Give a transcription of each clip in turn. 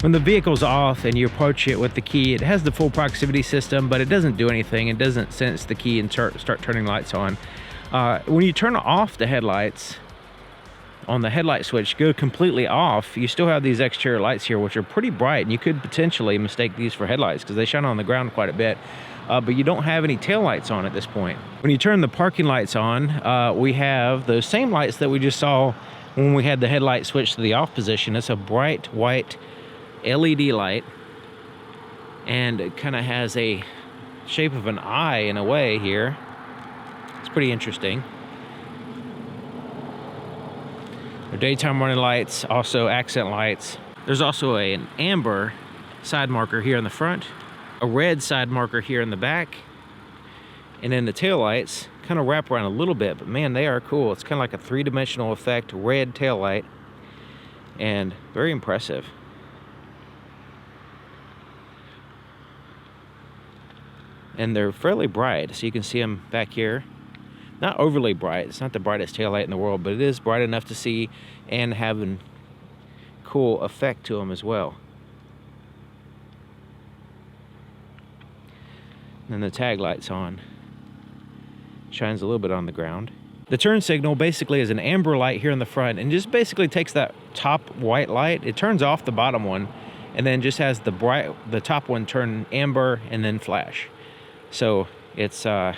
When the vehicle's off and you approach it with the key, it has the full proximity system, but it doesn't do anything. It doesn't sense the key and start turning lights on. When you turn off the headlights, on the headlight switch, go completely off, you still have these exterior lights here, which are pretty bright, and you could potentially mistake these for headlights because they shine on the ground quite a bit. But you don't have any tail lights on at this point. When you turn the parking lights on, we have those same lights that we just saw when we had the headlight switch to the off position. It's a bright white LED light, and it kind of has a shape of an eye in a way here. It's pretty interesting. The daytime running lights, also accent lights. There's also an amber side marker here in the front, a red side marker here in the back, and then the tail lights kind of wrap around a little bit, but man, they are cool. It's kind of like a three-dimensional effect, red tail light, and very impressive. And they're fairly bright, so you can see them back here. Not overly bright. It's not the brightest tail light in the world, but it is bright enough to see and have a cool effect to them as well. And the tag light's on. Shines a little bit on the ground. The turn signal basically is an amber light here in the front, and just basically takes that top white light. It turns off the bottom one, and then just has the top one turn amber and then flash. So it's not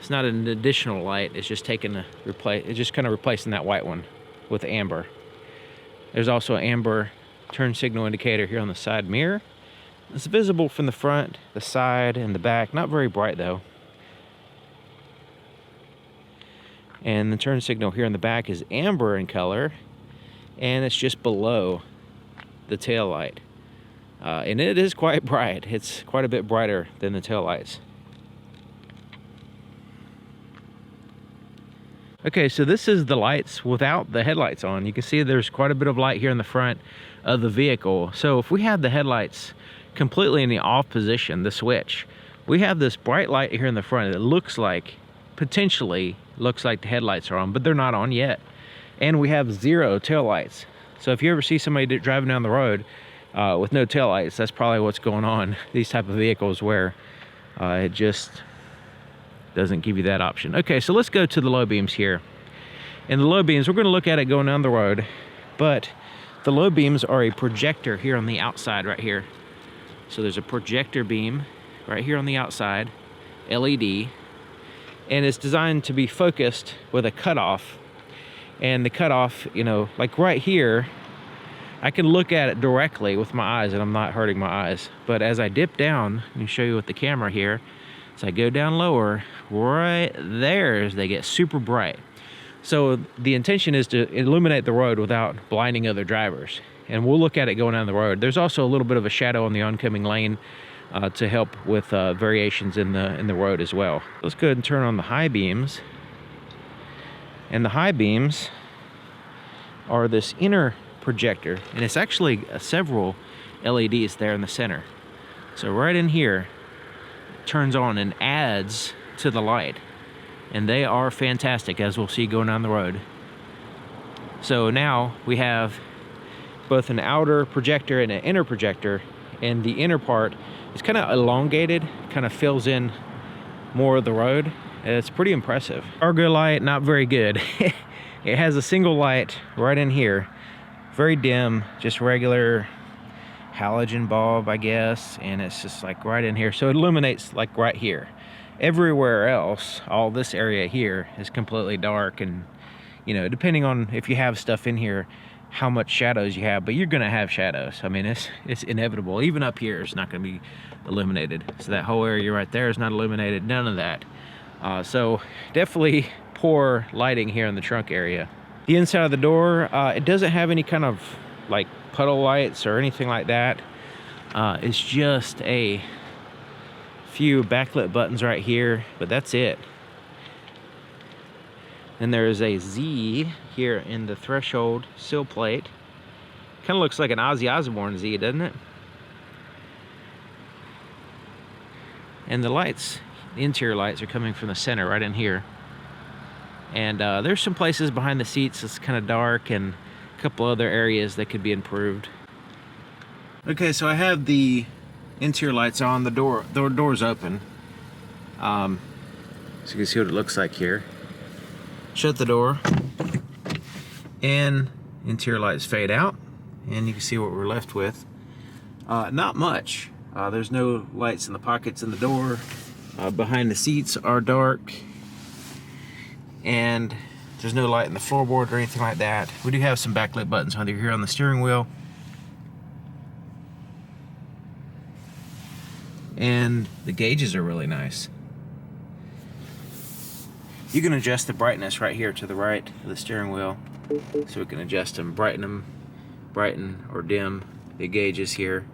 an additional light. It's just taking it's just kind of replacing that white one with amber. There's also an amber turn signal indicator here on the side mirror. It's visible from the front, the side, and the back. Not very bright though. And the turn signal here in the back is amber in color, and it's just below the tail light. And it is quite bright. It's quite a bit brighter than the tail lights. Okay, so this is the lights without the headlights on. You can see there's quite a bit of light here in the front of the vehicle. So if we had the headlights completely in the off position, the switch, we have this bright light here in the front that looks like, potentially looks like the headlights are on, but they're not on yet. And we have zero tail lights. So if you ever see somebody driving down the road with no tail lights, that's probably what's going on. These type of vehicles where it just doesn't give you that option. Okay, so let's go to the low beams here. And the low beams, we're going to look at it going down the road, but the low beams are a projector here on the outside right here. So there's a projector beam right here on the outside, LED, and it's designed to be focused with a cutoff. And the cutoff, you know, like right here, I can look at it directly with my eyes and I'm not hurting my eyes. But as I dip down, let me show you with the camera here, as I go down lower, right there, they get super bright. So the intention is to illuminate the road without blinding other drivers. And we'll look at it going down the road. There's also a little bit of a shadow on the oncoming lane to help with variations in the road as well. Let's go ahead and turn on the high beams. And the high beams are this inner projector, and it's actually several LEDs there in the center. So right in here, it turns on and adds to the light, and they are fantastic, as we'll see going down the road. So now we have both an outer projector and an inner projector, and the inner part is kind of elongated, kind of fills in more of the road. It's pretty impressive. Cargo light, not very good. It has a single light right in here, very dim, just regular halogen bulb, I guess, and it's just like right in here. So it illuminates like right here. Everywhere else, all this area here is completely dark, and you know, depending on if you have stuff in here, how much shadows you have, but you're gonna have shadows. I mean, it's inevitable. Even up here, it's not gonna be illuminated. So that whole area right there is not illuminated, none of that. So definitely poor lighting here in the trunk area. The inside of the door, it doesn't have any kind of like puddle lights or anything like that. It's just a few backlit buttons right here, but that's it. Then there is a Z here in the threshold sill plate. Kind of looks like an Ozzy Osbourne Z, doesn't it? And the lights, the interior lights, are coming from the center right in here. And there's some places behind the seats it's kind of dark, and a couple other areas that could be improved. Okay, so I have the interior lights on. The door's open. So you can see what it looks like here. Shut the door, and interior lights fade out, and you can see what we're left with. Not much. There's no lights in the pockets in the door. Behind the seats are dark, and there's no light in the floorboard or anything like that. We do have some backlit buttons under here on the steering wheel. And the gauges are really nice. You can adjust the brightness right here to the right of the steering wheel. So we can adjust them, brighten or dim the gauges here.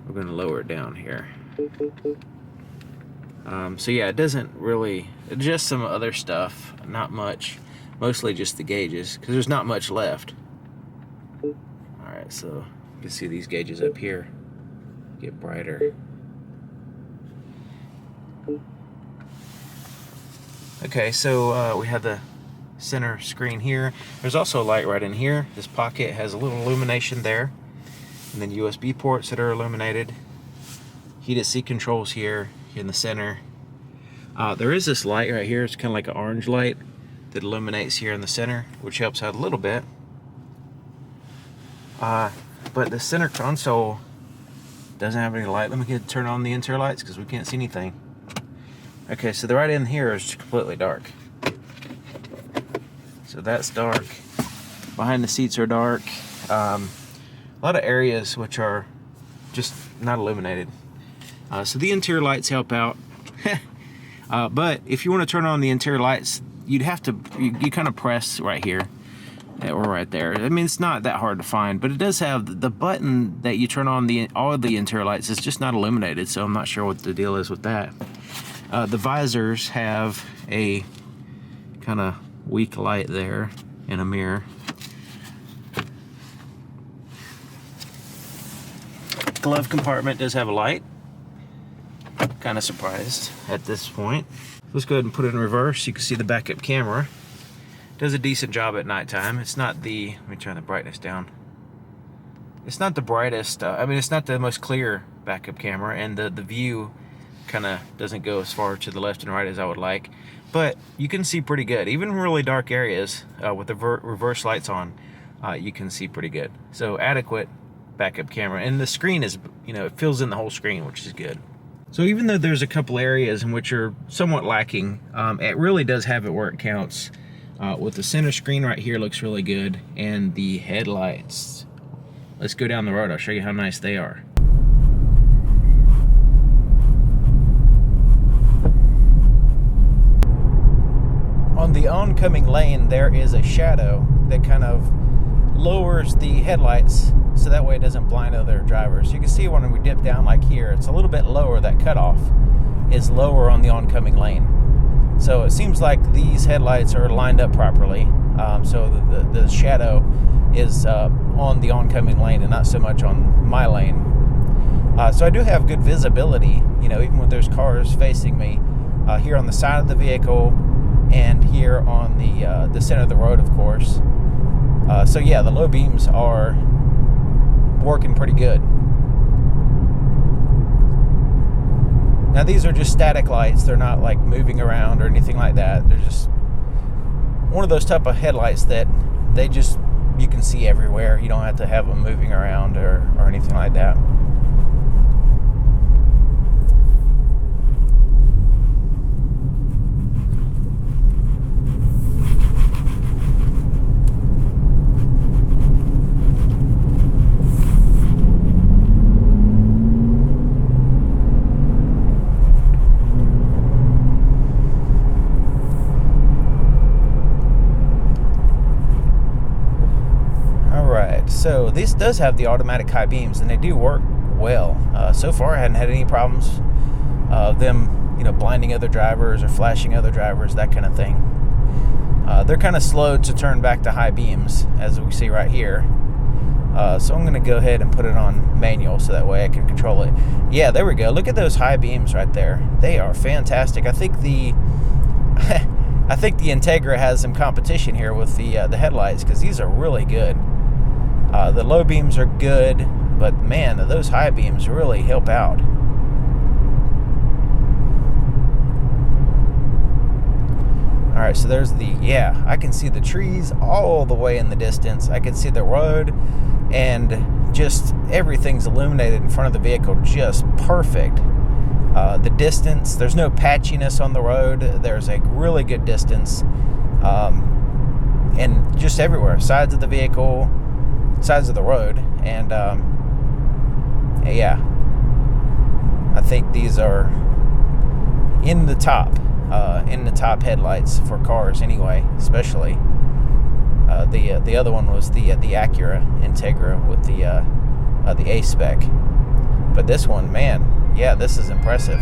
We're going to lower it down here. So yeah, it doesn't really adjust some other stuff, not much, mostly just the gauges, because there's not much left. Alright, so you can see these gauges up here get brighter. Okay, so we have the center screen here. There's also a light right in here. This pocket has a little illumination there, and then USB ports that are illuminated. Heated seat controls here in the center. There is this light right here. It's kind of like an orange light that illuminates here in the center, which helps out a little bit. But the center console doesn't have any light. Let me turn on the interior lights because we can't see anything. Okay, so the right in here is completely dark. So that's dark. Behind the seats are dark. A lot of areas which are just not illuminated. So the interior lights help out. But if you want to turn on the interior lights, you'd have to, you kind of press right here or right there. I mean, it's not that hard to find, but it does have the button that you turn on all of the interior lights is just not illuminated, so I'm not sure what the deal is with that. The visors have a kind of weak light there and a mirror. Glove compartment does have a light. Kind of surprised at this point. Let's go ahead and put it in reverse. You can see the backup camera. Does a decent job at nighttime. It's not the, let me turn the brightness down. It's not the brightest, I mean, it's not the most clear backup camera, and the view kind of doesn't go as far to the left and right as I would like, but you can see pretty good. Even in really dark areas with the reverse lights on, you can see pretty good. So adequate backup camera, and the screen is, you know, it fills in the whole screen, which is good. So even though there's a couple areas in which are somewhat lacking, it really does have it where it counts. With the center screen right here looks really good, and the headlights. Let's go down the road. I'll show you how nice they are. On the oncoming lane, there is a shadow that kind of lowers the headlights so that way it doesn't blind other drivers. You can see when we dip down like here, it's a little bit lower. That cutoff is lower on the oncoming lane. So it seems like these headlights are lined up properly. So the shadow is on the oncoming lane and not so much on my lane. So I do have good visibility, you know, even when there's cars facing me here on the side of the vehicle and here on the center of the road, of course. So yeah, the low beams are working pretty good. Now these are just static lights. They're not like moving around or anything like that. They're just one of those type of headlights that they just, you can see everywhere. You don't have to have them moving around or anything like that. So this does have the automatic high beams, and they do work well. So far, I hadn't had any problems them, you know, blinding other drivers or flashing other drivers, that kind of thing. They're kind of slow to turn back to high beams, as we see right here. So I'm going to go ahead and put it on manual so that way I can control it. Yeah, there we go. Look at those high beams right there. They are fantastic. I think I think the Integra has some competition here with the headlights, because these are really good. The low beams are good, but man, those high beams really help out. All right, so there's yeah, I can see the trees all the way in the distance. I can see the road, and just everything's illuminated in front of the vehicle, just perfect. The distance, there's no patchiness on the road. There's a really good distance, and just everywhere, sides of the vehicle, sides of the road, and yeah, I think these are in the top headlights for cars anyway, especially. The other one was the Acura Integra with the A-Spec, but this one, man, yeah, this is impressive.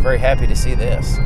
Very happy to see this.